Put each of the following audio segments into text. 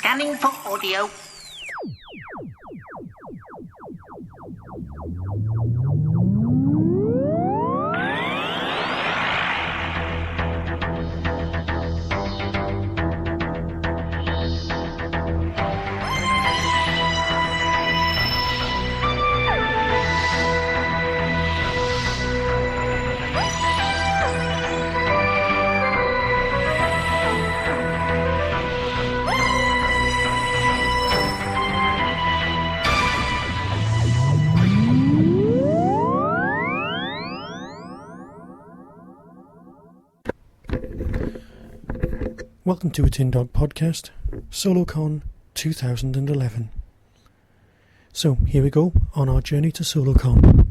Scanning for audio. Welcome to a Tin Dog Podcast, SoloCon 2011. So, here we go on our journey to SoloCon.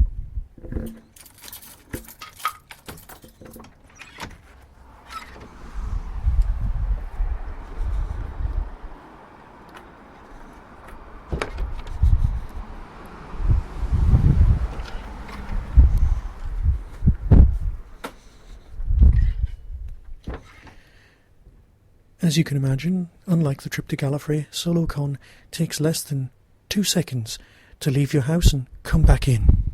As you can imagine, unlike the trip to Gallifrey, SoloCon takes less than 2 seconds to leave your house and come back in.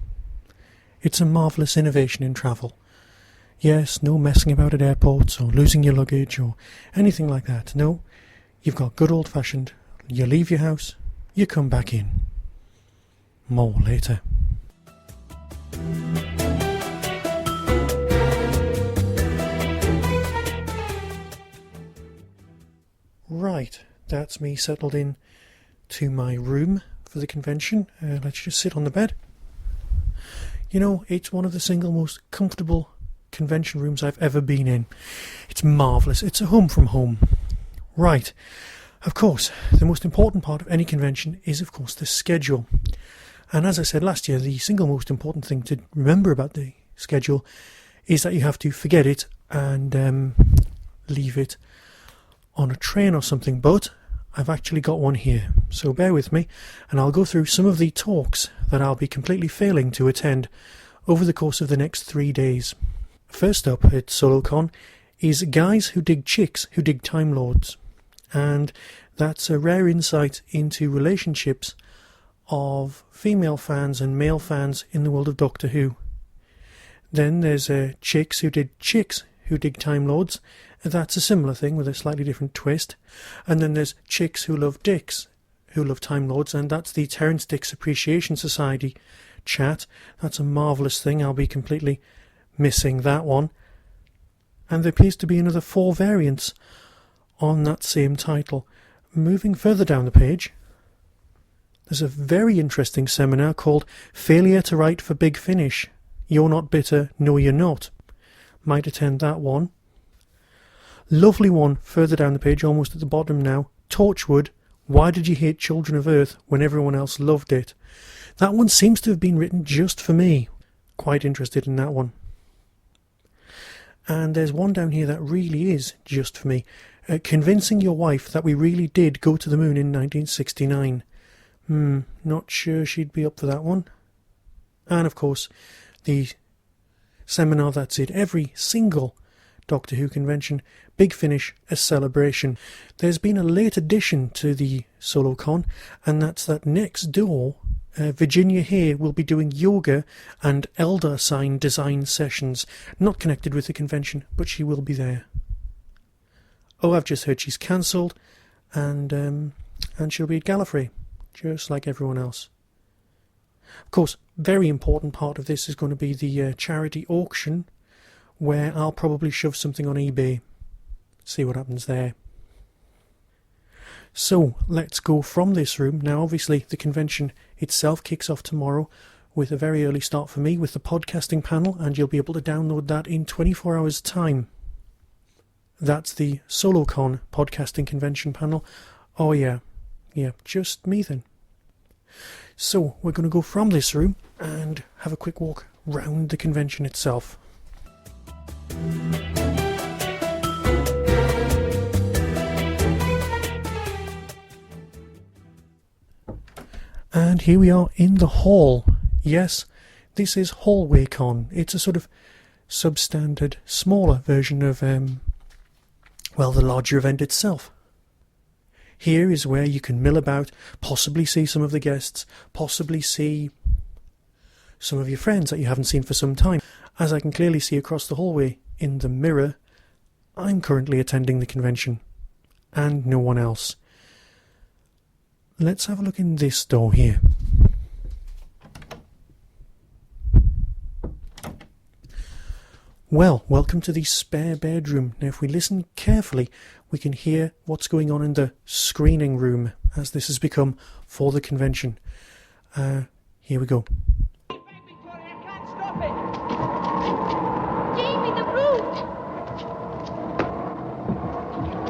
It's a marvellous innovation in travel. Yes, no messing about at airports or losing your luggage or anything like that. No, you've got good old-fashioned, you leave your house, you come back in. More later. Right, that's me settled in to my room for the convention. Let's just sit on the bed. You know, it's one of the single most comfortable convention rooms I've ever been in. It's marvellous. It's a home from home. Right, of course, the most important part of any convention is, of course, the schedule. And as I said last year, the single most important thing to remember about the schedule is that you have to forget it and leave it on a train or something, but I've actually got one here, so bear with me and I'll go through some of the talks that I'll be completely failing to attend over the course of the next 3 days. First up at SoloCon is Guys Who Dig Chicks Who Dig Time Lords, and that's a rare insight into relationships of female fans and male fans in the world of Doctor Who. Then there's Chicks Who Dig Time Lords. That's a similar thing with a slightly different twist. And then there's Chicks Who Love Dicks Who Love Time Lords, and that's the Terrence Dicks Appreciation Society chat. That's a marvellous thing. I'll be completely missing that one. And there appears to be another 4 variants on that same title. Moving further down the page, there's a very interesting seminar called Failure to Write for Big Finish. You're Not Bitter, No You're Not. Might attend that one. Lovely one further down the page, almost at the bottom now. Torchwood, Why Did You Hate Children of Earth When Everyone Else Loved It? That one seems to have been written just for me. Quite interested in that one. And there's one down here that really is just for me. Convincing Your Wife That We Really Did Go to the Moon in 1969. Not sure she'd be up for that one. And of course, the seminar that's at every single Doctor Who convention, Big Finish, A Celebration. There's been a late addition to the SoloCon, and that's that next door, Virginia Hay will be doing yoga and elder sign design sessions, not connected with the convention, but she will be there. Oh, I've just heard she's cancelled, and she'll be at Gallifrey, just like everyone else. Of course, very important part of this is going to be the charity auction, where I'll probably shove something on eBay. See what happens there. So, let's go from this room. Now, obviously, the convention itself kicks off tomorrow with a very early start for me with the podcasting panel, and you'll be able to download that in 24 hours' time. That's the SoloCon podcasting convention panel. Oh yeah, just me then. So, we're going to go from this room and have a quick walk round the convention itself. And here we are in the hall. Yes, this is Hallway Con. It's a sort of substandard, smaller version of, the larger event itself. Here is where you can mill about, possibly see some of the guests, possibly see some of your friends that you haven't seen for some time. As I can clearly see across the hallway in the mirror, I'm currently attending the convention, and no one else. Let's have a look in this door here. Well, welcome to the spare bedroom. Now, if we listen carefully, we can hear what's going on in the screening room, as this has become for the convention. Here we go. Jamie, the roof!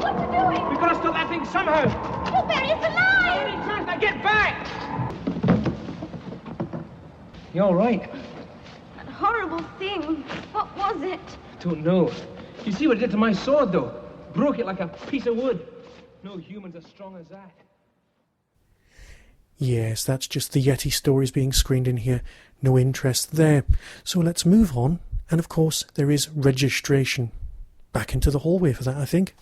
What's it doing? We've got to stop that thing somehow. Blueberry, it's alive! Any chance now, get back! You all right? That horrible thing. What was it? I don't know. You see what it did to my sword, though? Broke it like a piece of wood. No human's as strong as that. Yes, that's just the Yeti stories being screened in here. No interest there. So let's move on. And of course, there is registration. Back into the hallway for that, I think.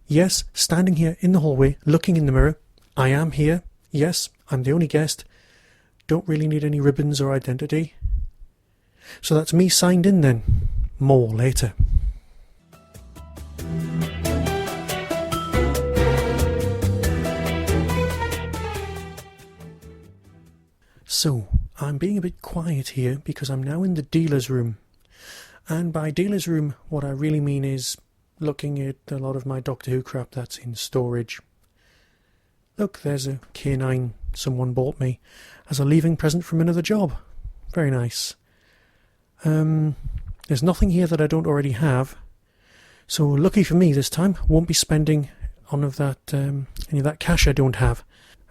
Yes, standing here in the hallway, looking in the mirror. I am here. Yes, I'm the only guest. Don't really need any ribbons or identity. So that's me signed in then. More later. So, I'm being a bit quiet here because I'm now in the dealer's room. And by dealer's room, what I really mean is looking at a lot of my Doctor Who crap that's in storage. Look, there's a K9 someone bought me as a leaving present from another job. Very nice. There's nothing here that I don't already have. So lucky for me this time, won't be spending any of that cash I don't have.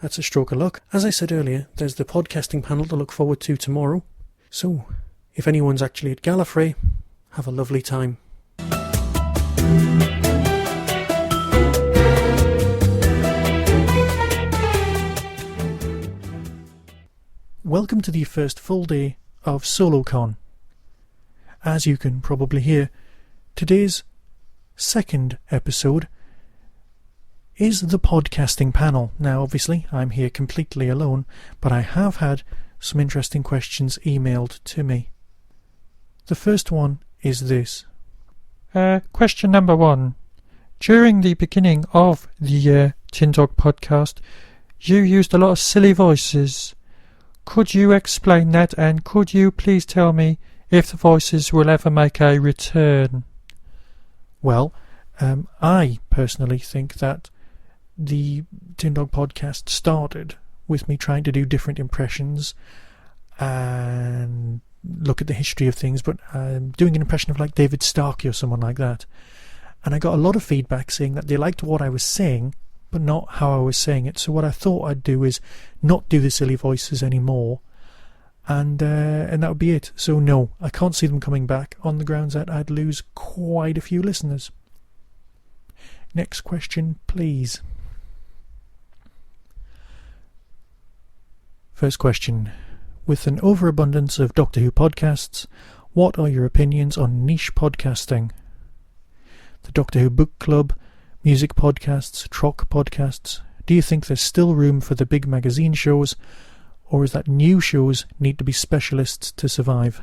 That's a stroke of luck. As I said earlier, there's the podcasting panel to look forward to tomorrow. So, if anyone's actually at Gallifrey, have a lovely time. Welcome to the first full day of SoloCon. As you can probably hear, today's second episode is the podcasting panel. Now, obviously, I'm here completely alone, but I have had some interesting questions emailed to me. The first one is this. Question number 1. During the beginning of the Tin Dog podcast, you used a lot of silly voices. Could you explain that, and could you please tell me if the voices will ever make a return? Well, I personally think that the Tin Dog podcast started with me trying to do different impressions and look at the history of things, but doing an impression of like David Starkey or someone like that. And I got a lot of feedback saying that they liked what I was saying, but not how I was saying it. So what I thought I'd do is not do the silly voices anymore, and that would be it. So no, I can't see them coming back on the grounds that I'd lose quite a few listeners. Next question, please. First question. With an overabundance of Doctor Who podcasts, what are your opinions on niche podcasting? The Doctor Who Book Club, music podcasts, Trock podcasts. Do you think there's still room for the big magazine shows, or is that new shows need to be specialists to survive?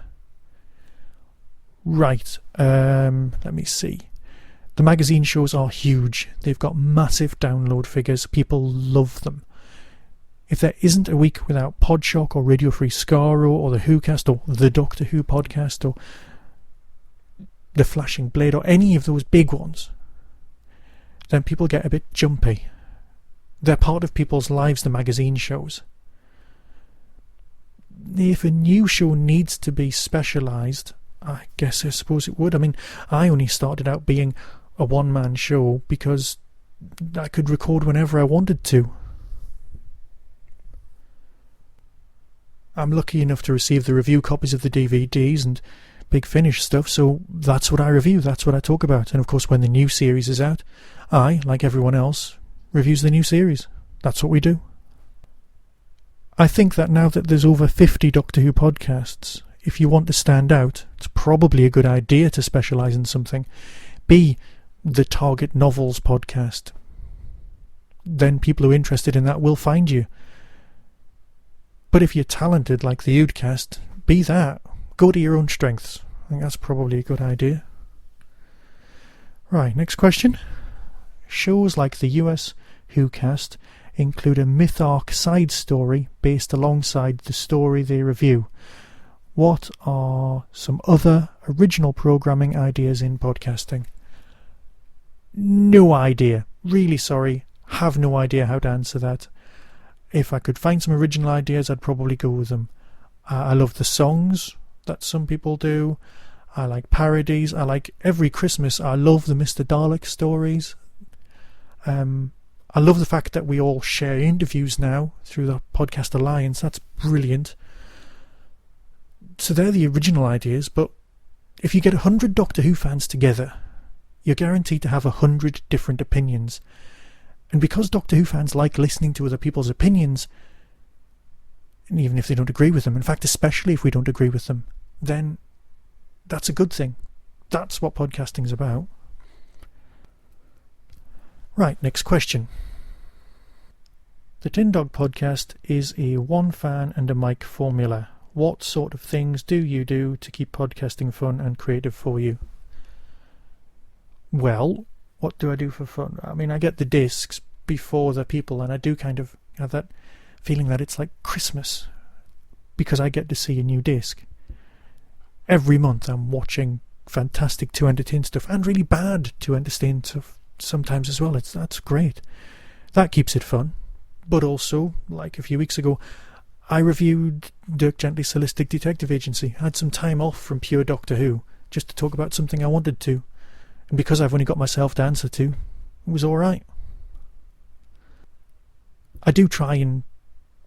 Right, let me see. The magazine shows are huge. They've got massive download figures. People love them. If there isn't a week without Podshock or Radio Free Skaro or the WhoCast or the Doctor Who podcast or the Flashing Blade or any of those big ones, then people get a bit jumpy. They're part of people's lives, the magazine shows. If a new show needs to be specialised, I suppose it would. I mean, I only started out being a one-man show because I could record whenever I wanted to. I'm lucky enough to receive the review copies of the DVDs and Big Finish stuff, so that's what I review, that's what I talk about. And of course, when the new series is out, I, like everyone else, reviews the new series. That's what we do. I think that now that there's over 50 Doctor Who podcasts, if you want to stand out, it's probably a good idea to specialise in something. Be the Target Novels podcast. Then people who are interested in that will find you. But if you're talented like the Oodcast, be that. Go to your own strengths. I think that's probably a good idea. Right, next question. Shows like the US WhoCast include a myth-arc side story based alongside the story they review. What are some other original programming ideas in podcasting? No idea. Really sorry. Have no idea how to answer that. If I could find some original ideas, I'd probably go with them. I love the songs that some people do. I like parodies. I like every Christmas. I love the Mr. Dalek stories. I love the fact that we all share interviews now through the Podcast Alliance. That's brilliant. So they're the original ideas, but if you get 100 Doctor Who fans together, you're guaranteed to have 100 different opinions. And because Doctor Who fans like listening to other people's opinions, and even if they don't agree with them, in fact, especially if we don't agree with them, then that's a good thing. That's what podcasting's about. Right, next question. The Tin Dog podcast is a one fan and a mic formula. What sort of things do you do to keep podcasting fun and creative for you? Well, what do I do for fun? I mean, I get the discs before the people, and I do kind of have that feeling that it's like Christmas because I get to see a new disc. Every month I'm watching fantastic 2 Entertain stuff and really bad 2 Entertain stuff sometimes as well. That's great. That keeps it fun. But also, like a few weeks ago, I reviewed Dirk Gently's Holistic Detective Agency. I had some time off from pure Doctor Who just to talk about something I wanted to. And because I've only got myself to answer to, it was alright. I do try and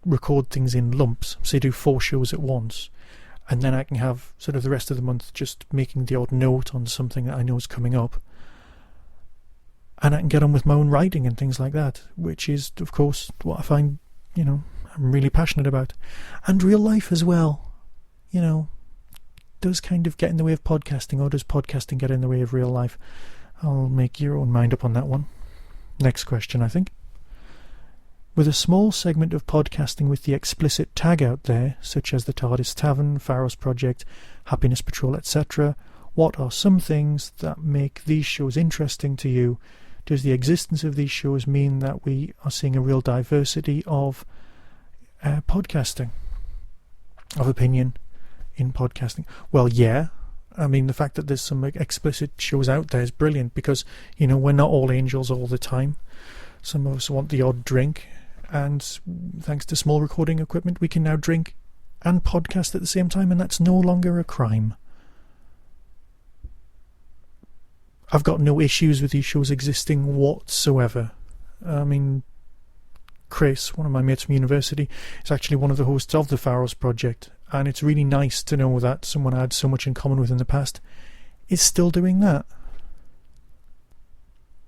record things in lumps, so I do 4 shows at once, and then I can have sort of the rest of the month just making the odd note on something that I know is coming up. And I can get on with my own writing and things like that, which is, of course, what I find, I'm really passionate about. And real life as well, does kind of get in the way of podcasting, or does podcasting get in the way of real life? I'll make your own mind up on that one. Next question, I think. With a small segment of podcasting with the explicit tag out there, such as the TARDIS Tavern, Pharos Project, Happiness Patrol, etc., what are some things that make these shows interesting to you? Does the existence of these shows mean that we are seeing a real diversity of podcasting, of opinion in podcasting? Well, yeah. I mean, the fact that there's some explicit shows out there is brilliant because, we're not all angels all the time. Some of us want the odd drink, and thanks to small recording equipment, we can now drink and podcast at the same time, and that's no longer a crime. I've got no issues with these shows existing whatsoever. I mean, Chris, one of my mates from university, is actually one of the hosts of the Pharos Project, and it's really nice to know that someone I had so much in common with in the past is still doing that.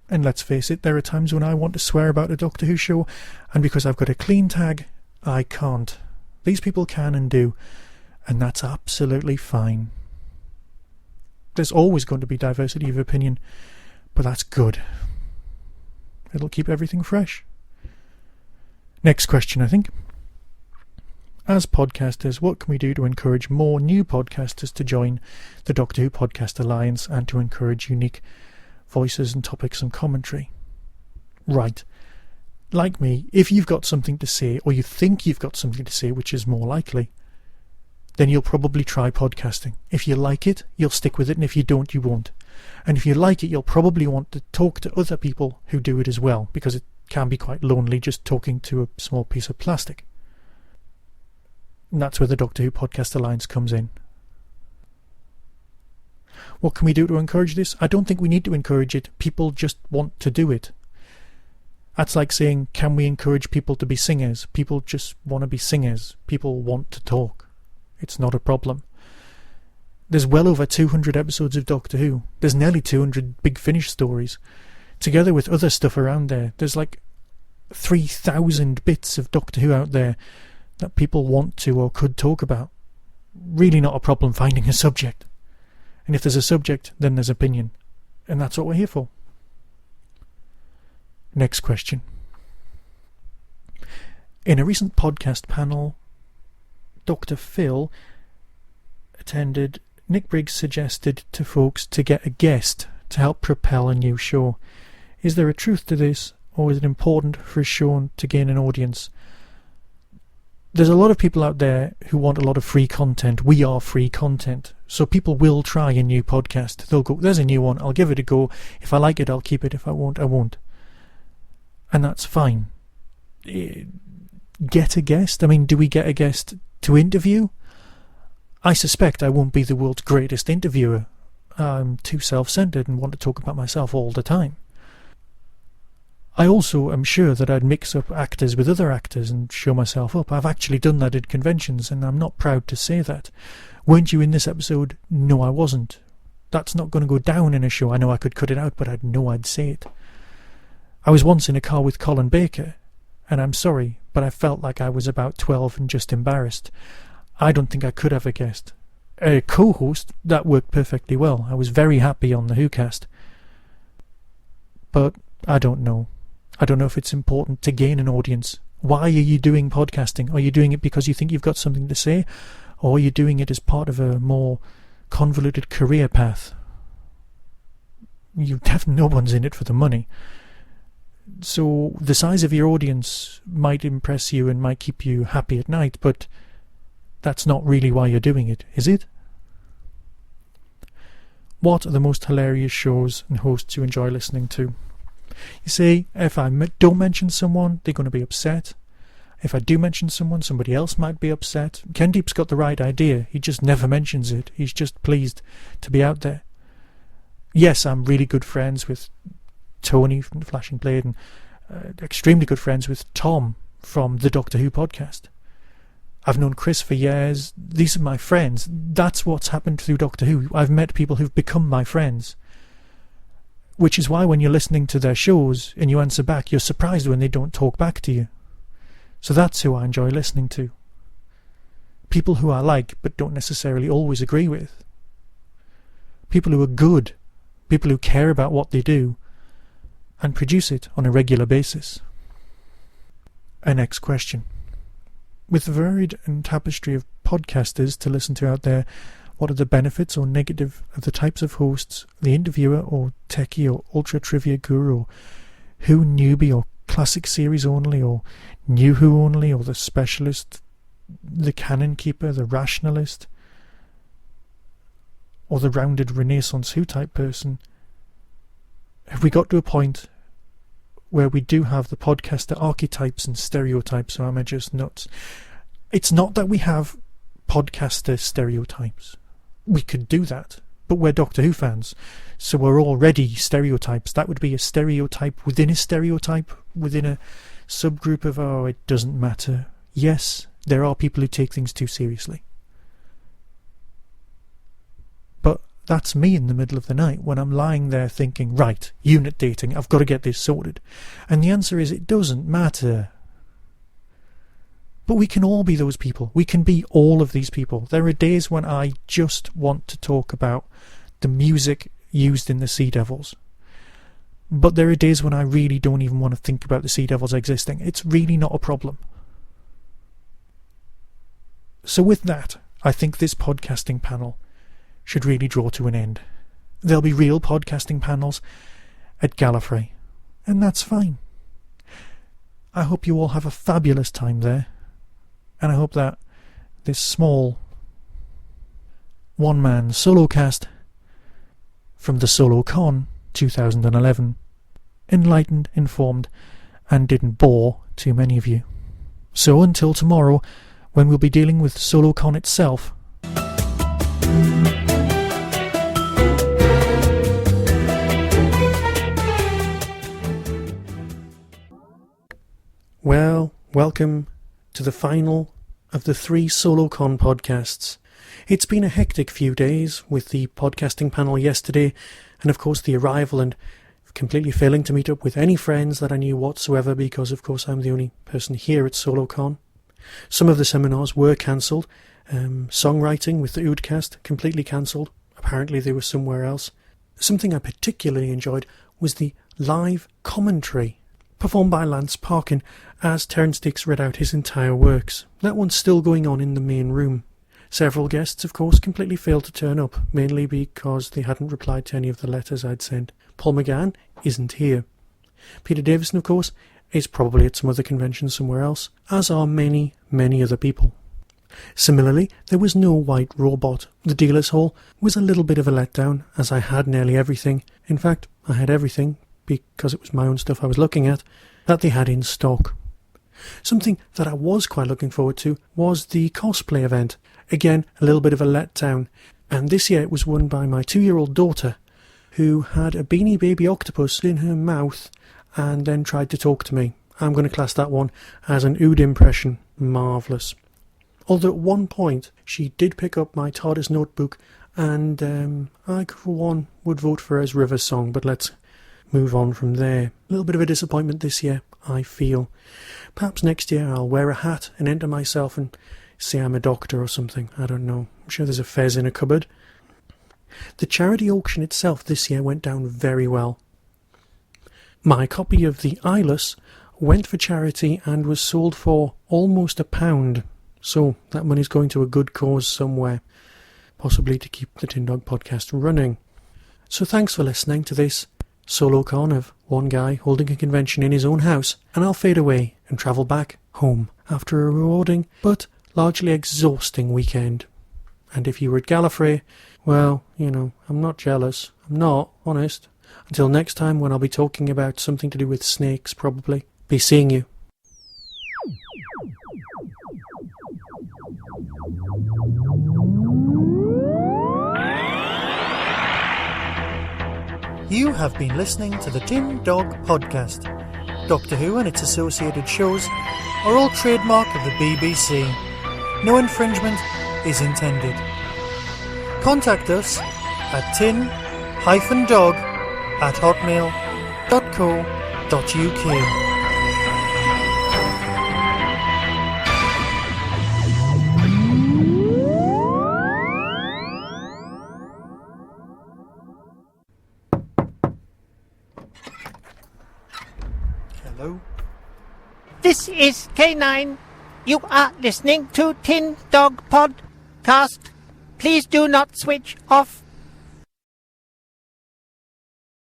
And let's face it, there are times when I want to swear about a Doctor Who show, and because I've got a clean tag, I can't. These people can and do, and that's absolutely fine. There's always going to be diversity of opinion, but that's good. It'll keep everything fresh. Next question, I think. As podcasters, what can we do to encourage more new podcasters to join the Doctor Who Podcast Alliance and to encourage unique voices and topics and commentary? Right. Like me, if you've got something to say, or you think you've got something to say, which is more likely, then you'll probably try podcasting. If you like it, you'll stick with it, and if you don't, you won't. And if you like it, you'll probably want to talk to other people who do it as well, because it can be quite lonely just talking to a small piece of plastic. And that's where the Doctor Who Podcast Alliance comes in. What can we do to encourage this? I don't think we need to encourage it. People just want to do it. That's like saying, can we encourage people to be singers? People just want to be singers. People want to talk. It's not a problem. There's well over 200 episodes of Doctor Who. There's nearly 200 Big Finish stories. Together with other stuff around there, there's like 3,000 bits of Doctor Who out there that people want to or could talk about. really not a problem finding a subject. And if there's a subject, then there's opinion. And that's what we're here for. Next question. In a recent podcast panel, Dr. Phil attended. Nick Briggs suggested to folks to get a guest to help propel a new show. Is there a truth to this, or is it important for a show to gain an audience? There's a lot of people out there who want a lot of free content. We are free content. So people will try a new podcast. They'll go, there's a new one, I'll give it a go. If I like it, I'll keep it. If I won't, I won't. And that's fine. Get a guest? I mean, do we get a guest to interview? I suspect I won't be the world's greatest interviewer. I'm too self-centered and want to talk about myself all the time. I also am sure that I'd mix up actors with other actors and show myself up. I've actually done that at conventions, and I'm not proud to say that. Weren't you in this episode? No, I wasn't. That's not going to go down in a show. I know I could cut it out, but I'd know I'd say it. I was once in a car with Colin Baker, and I'm sorry, but I felt like I was about 12 and just embarrassed. I don't think I could have a guest. A co-host, that worked perfectly well. I was very happy on the WhoCast. But I don't know. I don't know if it's important to gain an audience. Why are you doing podcasting? Are you doing it because you think you've got something to say? Or are you doing it as part of a more convoluted career path? No one's in it for the money. So the size of your audience might impress you and might keep you happy at night, but that's not really why you're doing it, is it? What are the most hilarious shows and hosts you enjoy listening to? You see, if I don't mention someone, they're going to be upset. If I do mention someone, somebody else might be upset. Ken Deep's got the right idea. He just never mentions it. He's just pleased to be out there. Yes, I'm really good friends with Tony from the Flashing Blade and extremely good friends with Tom from the Doctor Who podcast. I've known Chris for years. These are my friends. That's what's happened through Doctor Who. I've met people who've become my friends. Which is why when you're listening to their shows and you answer back, you're surprised when they don't talk back to you. So that's who I enjoy listening to. People who I like but don't necessarily always agree with. People who are good. People who care about what they do and produce it on a regular basis. Our next question. With the varied and tapestry of podcasters to listen to out there, what are the benefits or negative of the types of hosts, the interviewer or techie or ultra trivia guru, or Who newbie or classic series only, or New Who only, or the specialist, the canon keeper, the rationalist, or the rounded Renaissance Who type person? Have we got to a point where we do have the podcaster archetypes and stereotypes, or am I just nuts? It's not that we have podcaster stereotypes. We could do that, but we're Doctor Who fans, so we're already stereotypes. That would be a stereotype within a stereotype, within a subgroup of, oh, it doesn't matter. Yes, there are people who take things too seriously. But that's me in the middle of the night when I'm lying there thinking, right, unit dating, I've got to get this sorted. And the answer is, it doesn't matter. But we can all be those people. We can be all of these people. There are days when I just want to talk about the music used in the Sea Devils. But there are days when I really don't even want to think about the Sea Devils existing. It's really not a problem. So with that, I think this podcasting panel should really draw to an end. There'll be real podcasting panels at Gallifrey, and that's fine. I hope you all have a fabulous time there. And I hope that this small one-man solo cast from the Solo Con 2011 enlightened, informed, and didn't bore too many of you. So until tomorrow, when we'll be dealing with Solo Con itself. Well, welcome to the final of the 3 SoloCon podcasts. It's been a hectic few days with the podcasting panel yesterday and of course the arrival and completely failing to meet up with any friends that I knew whatsoever because of course I'm the only person here at SoloCon. Some of the seminars were cancelled Songwriting with the Oodcast completely cancelled. Apparently they were somewhere else. Something I particularly enjoyed was the live commentary performed by Lance Parkin as Terence Dix read out his entire works. That one's still going on in the main room. Several guests, of course, completely failed to turn up, mainly because they hadn't replied to any of the letters I'd sent. Paul McGann isn't here. Peter Davison, of course, is probably at some other convention somewhere else, as are many, many other people. Similarly, there was no White Robot. The dealer's hall was a little bit of a letdown, as I had nearly everything. In fact, I had everything, because it was my own stuff I was looking at, that they had in stock. Something that I was quite looking forward to was the cosplay event. Again, a little bit of a letdown, and this year it was won by my 2-year-old daughter, who had a Beanie Baby octopus in her mouth and then tried to talk to me. I'm going to class that one as an Ood impression. Marvellous. Although at one point she did pick up my TARDIS notebook, and I, for one, would vote for her as River's song, but let's move on from there. A little bit of a disappointment this year, I feel. Perhaps next year I'll wear a hat and enter myself and say I'm a doctor or something. I don't know. I'm sure there's a fez in a cupboard. The charity auction itself this year went down very well. My copy of the Eyeless went for charity and was sold for almost £1. So that money's going to a good cause somewhere, possibly to keep the Tin Dog podcast running. So thanks for listening to this solo con of one guy holding a convention in his own house, and I'll fade away and travel back home after a rewarding but largely exhausting weekend. And if you were at Gallifrey, well, you know, I'm not jealous. I'm not, honest. Until next time, when I'll be talking about something to do with snakes, probably. Be seeing you. You have been listening to the Tin Dog Podcast. Doctor Who and its associated shows are all trademark of the BBC. No infringement is intended. Contact us at tin-dog@hotmail.co.uk. Hello? This is K9. You are listening to Tin Dog Podcast. Please do not switch off